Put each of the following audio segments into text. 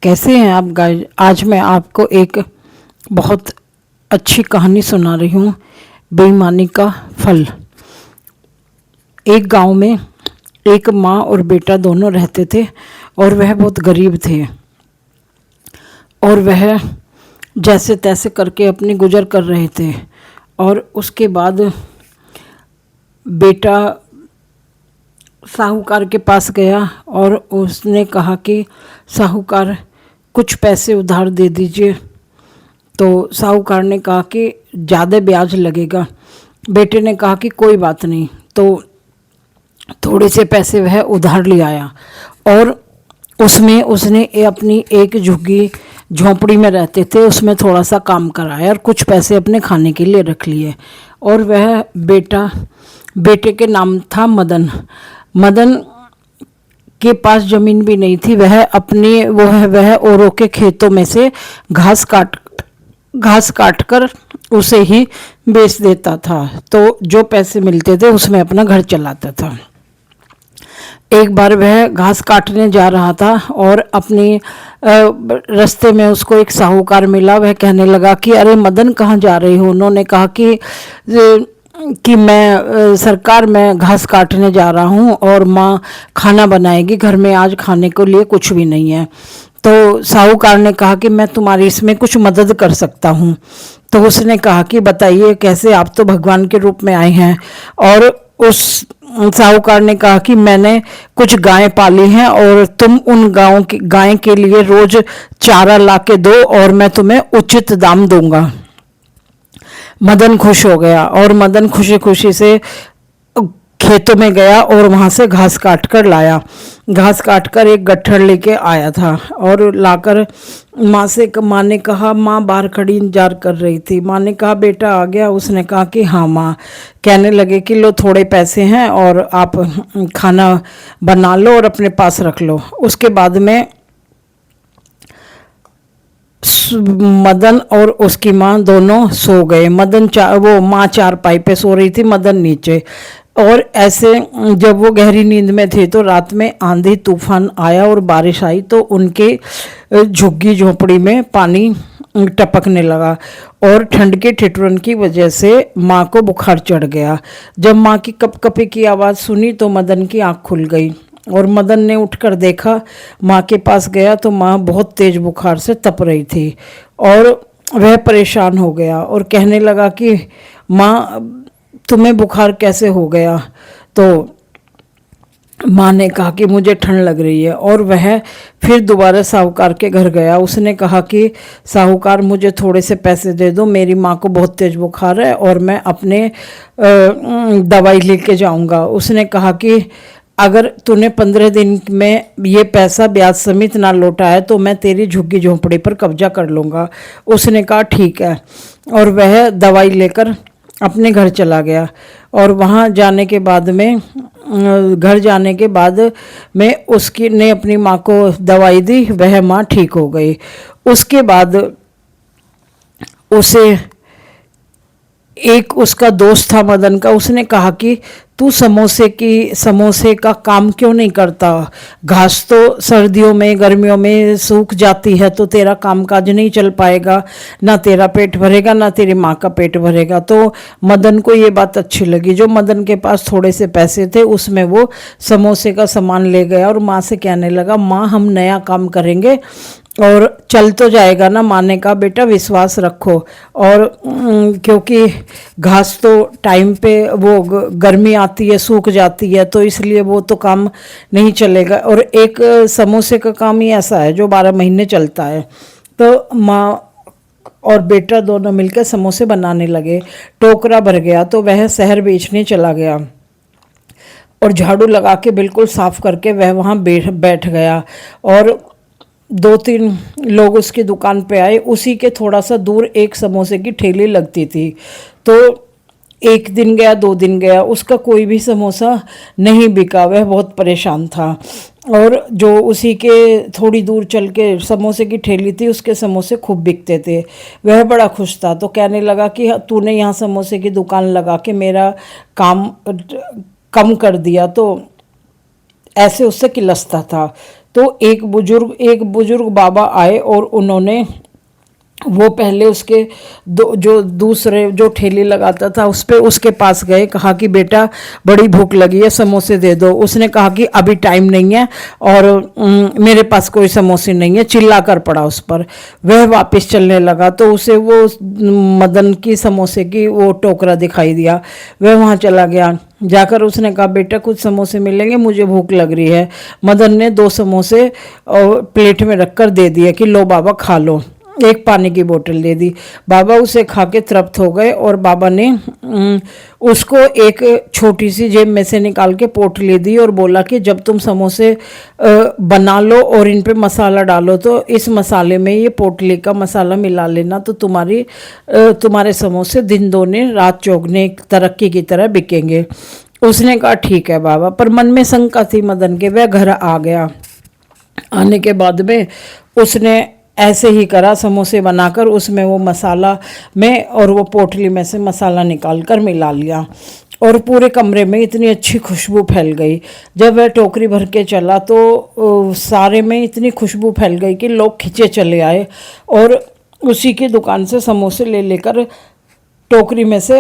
कैसे हैं आप गाइस। आज मैं आपको एक बहुत अच्छी कहानी सुना रही हूँ, बेईमानी का फल। एक गांव में एक माँ और बेटा दोनों रहते थे और वह बहुत गरीब थे और वह जैसे तैसे करके अपनी गुजर कर रहे थे। और उसके बाद बेटा साहूकार के पास गया और उसने कहा कि साहूकार कुछ पैसे उधार दे दीजिए। तो साहूकार ने कहा कि ज़्यादा ब्याज लगेगा। बेटे ने कहा कि कोई बात नहीं। तो थोड़े से पैसे वह उधार ले आया और उसमें उसने अपनी एक झुग्गी झोंपड़ी में रहते थे, उसमें थोड़ा सा काम कराया और कुछ पैसे अपने खाने के लिए रख लिए। और वह बेटे के नाम था मदन। मदन के पास ज़मीन भी नहीं थी। वह अपने वह औरों के खेतों में से घास काट कर उसे ही बेच देता था। तो जो पैसे मिलते थे उसमें अपना घर चलाता था। एक बार वह घास काटने जा रहा था और अपनी रास्ते में उसको एक साहूकार मिला। वह कहने लगा कि अरे मदन, कहाँ जा रही हो? उन्होंने कहा कि मैं सरकार मैं घास काटने जा रहा हूँ और माँ खाना बनाएगी, घर में आज खाने को लिए कुछ भी नहीं है। तो साहूकार ने कहा कि मैं तुम्हारी इसमें कुछ मदद कर सकता हूँ। तो उसने कहा कि बताइए कैसे, आप तो भगवान के रूप में आए हैं। और उस साहूकार ने कहा कि मैंने कुछ गायें पाली हैं और तुम उन गाय के लिए रोज चारा ला के दो और मैं तुम्हें उचित दाम दूंगा। मदन खुश हो गया और मदन खुशी खुशी से खेतों में गया और वहाँ से घास काट कर लाया। घास काट कर एक गट्ठर लेके आया था और लाकर माँ ने कहा, माँ बाहर खड़ी इंतजार कर रही थी। माँ ने कहा बेटा आ गया? उसने कहा कि हाँ माँ। कहने लगे कि लो थोड़े पैसे हैं और आप खाना बना लो और अपने पास रख लो। उसके बाद में मदन और उसकी माँ दोनों सो गए। वो माँ चारपाई पे सो रही थी, मदन नीचे। और ऐसे जब वो गहरी नींद में थे तो रात में आंधी तूफान आया और बारिश आई तो उनके झुग्गी झोंपड़ी में पानी टपकने लगा और ठंड के ठिठुरन की वजह से माँ को बुखार चढ़ गया। जब माँ की कपकपी की आवाज़ सुनी तो मदन की आँख खुल गई और मदन ने उठकर देखा, माँ के पास गया तो माँ बहुत तेज बुखार से तप रही थी और वह परेशान हो गया और कहने लगा कि माँ तुम्हें बुखार कैसे हो गया? तो माँ ने कहा कि मुझे ठंड लग रही है। और वह फिर दोबारा साहूकार के घर गया। उसने कहा कि साहूकार मुझे थोड़े से पैसे दे दो, मेरी माँ को बहुत तेज बुखार है और मैं अपने दवाई लेके जाऊंगा। उसने कहा कि अगर तूने 15 दिन में ये पैसा ब्याज समेत ना लौटाया तो मैं तेरी झुग्गी झोंपड़ी पर कब्जा कर लूँगा। उसने कहा ठीक है। और वह दवाई लेकर अपने घर चला गया और वहाँ जाने के बाद में उसकी ने अपनी माँ को दवाई दी, वह माँ ठीक हो गई। उसके बाद उसे एक उसका दोस्त था मदन का, उसने कहा कि तू समोसे का काम क्यों नहीं करता? घास तो सर्दियों में गर्मियों में सूख जाती है तो तेरा कामकाज नहीं चल पाएगा, ना तेरा पेट भरेगा ना तेरी माँ का पेट भरेगा। तो मदन को ये बात अच्छी लगी। जो मदन के पास थोड़े से पैसे थे उसमें वो समोसे का सामान ले गया और माँ से कहने लगा, माँ हम नया काम करेंगे और चल तो जाएगा ना? माँ ने कहा बेटा विश्वास रखो। और क्योंकि घास तो टाइम पे वो गर्मी आती है सूख जाती है तो इसलिए वो तो काम नहीं चलेगा। और एक समोसे का काम ही ऐसा है जो 12 महीने चलता है। तो माँ और बेटा दोनों मिलकर समोसे बनाने लगे। टोकरा भर गया तो वह शहर बेचने चला गया और झाड़ू लगा के बिल्कुल साफ करके वह वहाँ बैठ गया। और 2-3 लोग उसकी दुकान पे आए। उसी के थोड़ा सा दूर एक समोसे की ठेली लगती थी। तो 1 दिन गया 2 दिन गया, उसका कोई भी समोसा नहीं बिका। वह बहुत परेशान था। और जो उसी के थोड़ी दूर चल के समोसे की ठेली थी उसके समोसे खूब बिकते थे। वह बड़ा खुश था तो कहने लगा कि तूने यहाँ समोसे की दुकान लगा के मेरा काम कम कर दिया। तो ऐसे उससे किलसता था। तो एक बुजुर्ग बाबा आए और उन्होंने वो पहले उसके जो दूसरे जो ठेली लगाता था उस पे उसके पास गए, कहा कि बेटा बड़ी भूख लगी है, समोसे दे दो। उसने कहा कि अभी टाइम नहीं है और मेरे पास कोई समोसे नहीं है, चिल्ला कर पड़ा उस पर। वह वापस चलने लगा तो उसे वो मदन की समोसे की वो टोकरा दिखाई दिया। वह वहाँ चला गया, जाकर उसने कहा बेटा कुछ समोसे मिलेंगे, मुझे भूख लग रही है। मदन ने 2 समोसे प्लेट में रखकर दे दिए कि लो बाबा खा लो, एक पानी की बोतल दे दी। बाबा उसे खा के तृप्त हो गए और बाबा ने उसको एक छोटी सी जेब में से निकाल के पोटली दी और बोला कि जब तुम समोसे बना लो और इन पे मसाला डालो तो इस मसाले में ये पोटली का मसाला मिला लेना, तो तुम्हारे समोसे दिन दोने रात चौगने तरक्की की तरह बिकेंगे। उसने कहा ठीक है बाबा, पर मन में शंका थी मदन के। वह घर आ गया। आने के बाद में उसने ऐसे ही करा, समोसे बनाकर उसमें वो मसाला में और वो पोटली में से मसाला निकाल कर मिला लिया और पूरे कमरे में इतनी अच्छी खुशबू फैल गई। जब वह टोकरी भर के चला तो सारे में इतनी खुशबू फैल गई कि लोग खिंचे चले आए और उसी की दुकान से समोसे ले लेकर टोकरी में से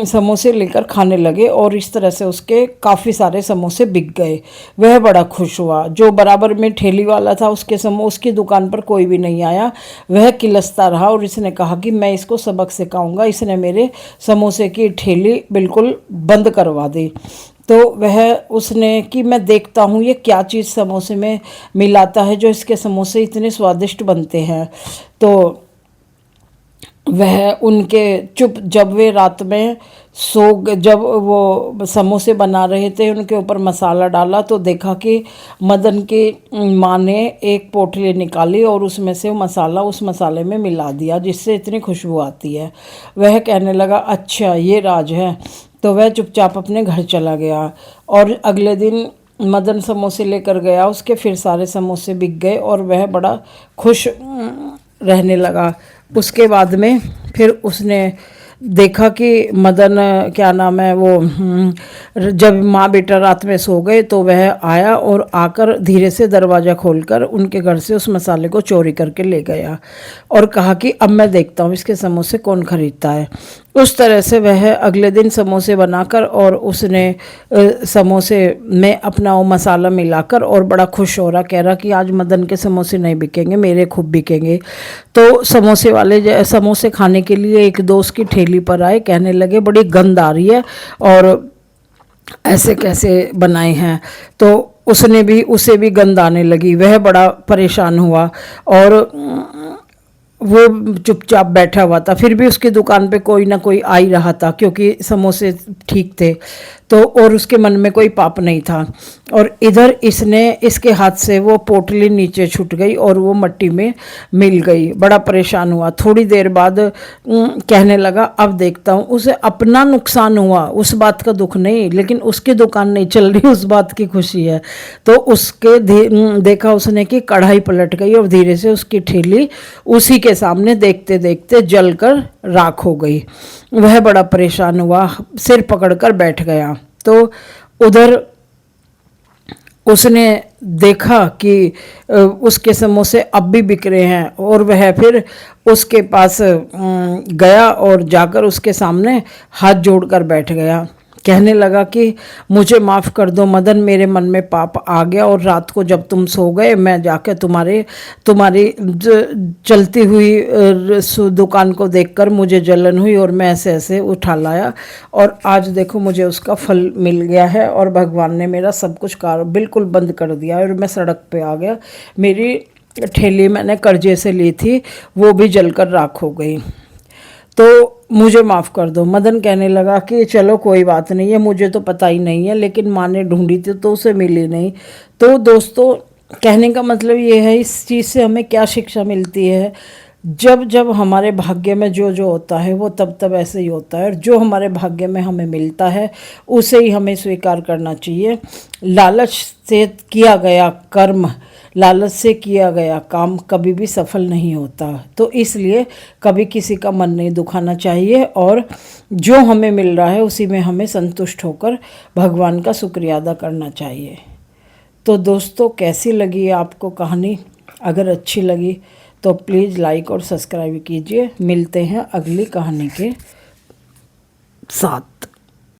समोसे लेकर खाने लगे और इस तरह से उसके काफ़ी सारे समोसे बिक गए। वह बड़ा खुश हुआ। जो बराबर में ठेली वाला था उसकी दुकान पर कोई भी नहीं आया। वह किलसता रहा और इसने कहा कि मैं इसको सबक सिखाऊंगा। इसने मेरे समोसे की ठेली बिल्कुल बंद करवा दी। तो उसने कि मैं देखता हूँ ये क्या चीज़ समोसे में मिलाता है जो इसके समोसे इतने स्वादिष्ट बनते हैं। तो वह उनके जब वे रात में जब वो समोसे बना रहे थे उनके ऊपर मसाला डाला तो देखा कि मदन की माँ ने एक पोटली निकाली और उसमें से मसाला उस मसाले में मिला दिया जिससे इतनी खुशबू आती है। वह कहने लगा अच्छा ये राज है। तो वह चुपचाप अपने घर चला गया और अगले दिन मदन समोसे लेकर गया। उसके फिर सारे समोसे बिक गए और वह बड़ा खुश रहने लगा। उसके बाद में फिर उसने देखा कि मदन क्या नाम है वो जब माँ बेटा रात में सो गए तो वह आया और आकर धीरे से दरवाज़ा खोलकर उनके घर से उस मसाले को चोरी करके ले गया और कहा कि अब मैं देखता हूँ इसके समोसे कौन खरीदता है। उस तरह से वह अगले दिन समोसे बनाकर और उसने समोसे में अपना वो मसाला मिलाकर और बड़ा खुश हो रहा, कह रहा कि आज मदन के समोसे नहीं बिकेंगे, मेरे खूब बिकेंगे। तो समोसे वाले समोसे खाने के लिए एक दोस्त की ठेली पर आए, कहने लगे बड़ी गंध आ रही है और ऐसे कैसे बनाए हैं। तो उसे भी गंध आने लगी। वह बड़ा परेशान हुआ और वो चुपचाप बैठा हुआ था। फिर भी उसकी दुकान पे कोई ना कोई आ ही रहा था क्योंकि समोसे ठीक थे तो, और उसके मन में कोई पाप नहीं था। और इधर इसके हाथ से वो पोटली नीचे छूट गई और वो मिट्टी में मिल गई। बड़ा परेशान हुआ। थोड़ी देर बाद कहने लगा अब देखता हूँ। उसे अपना नुकसान हुआ उस बात का दुख नहीं, लेकिन उसकी दुकान नहीं चल रही उस बात की खुशी है। तो देखा उसने कि कढ़ाई पलट गई और धीरे से उसकी ठेली उसी के सामने देखते देखते जलकर राख हो गई। वह बड़ा परेशान हुआ, सिर पकड़कर बैठ गया। तो उधर उसने देखा कि उसके समोसे अब भी बिक रहे हैं और वह फिर उसके पास गया और जाकर उसके सामने हाथ जोड़कर बैठ गया। कहने लगा कि मुझे माफ़ कर दो मदन, मेरे मन में पाप आ गया और रात को जब तुम सो गए मैं जाकर तुम्हारी चलती हुई दुकान को देखकर मुझे जलन हुई और मैं ऐसे ऐसे उठा लाया और आज देखो मुझे उसका फल मिल गया है और भगवान ने मेरा सब कुछ कार बिल्कुल बंद कर दिया और मैं सड़क पे आ गया। मेरी ठेली मैंने कर्जे से ली थी वो भी जलकर राख हो गई, तो मुझे माफ़ कर दो। मदन कहने लगा कि चलो कोई बात नहीं है, मुझे तो पता ही नहीं है, लेकिन माँ ने ढूंढी थी तो उसे मिली नहीं। तो दोस्तों कहने का मतलब ये है, इस चीज़ से हमें क्या शिक्षा मिलती है, जब जब हमारे भाग्य में जो जो होता है वो तब तब ऐसे ही होता है और जो हमारे भाग्य में हमें मिलता है उसे ही हमें स्वीकार करना चाहिए। लालच से किया गया कर्म, लालच से किया गया काम कभी भी सफल नहीं होता। तो इसलिए कभी किसी का मन नहीं दुखाना चाहिए और जो हमें मिल रहा है उसी में हमें संतुष्ट होकर भगवान का शुक्रिया अदा करना चाहिए। तो दोस्तों कैसी लगी आपको कहानी? अगर अच्छी लगी तो प्लीज़ लाइक और सब्सक्राइब कीजिए। मिलते हैं अगली कहानी के साथ।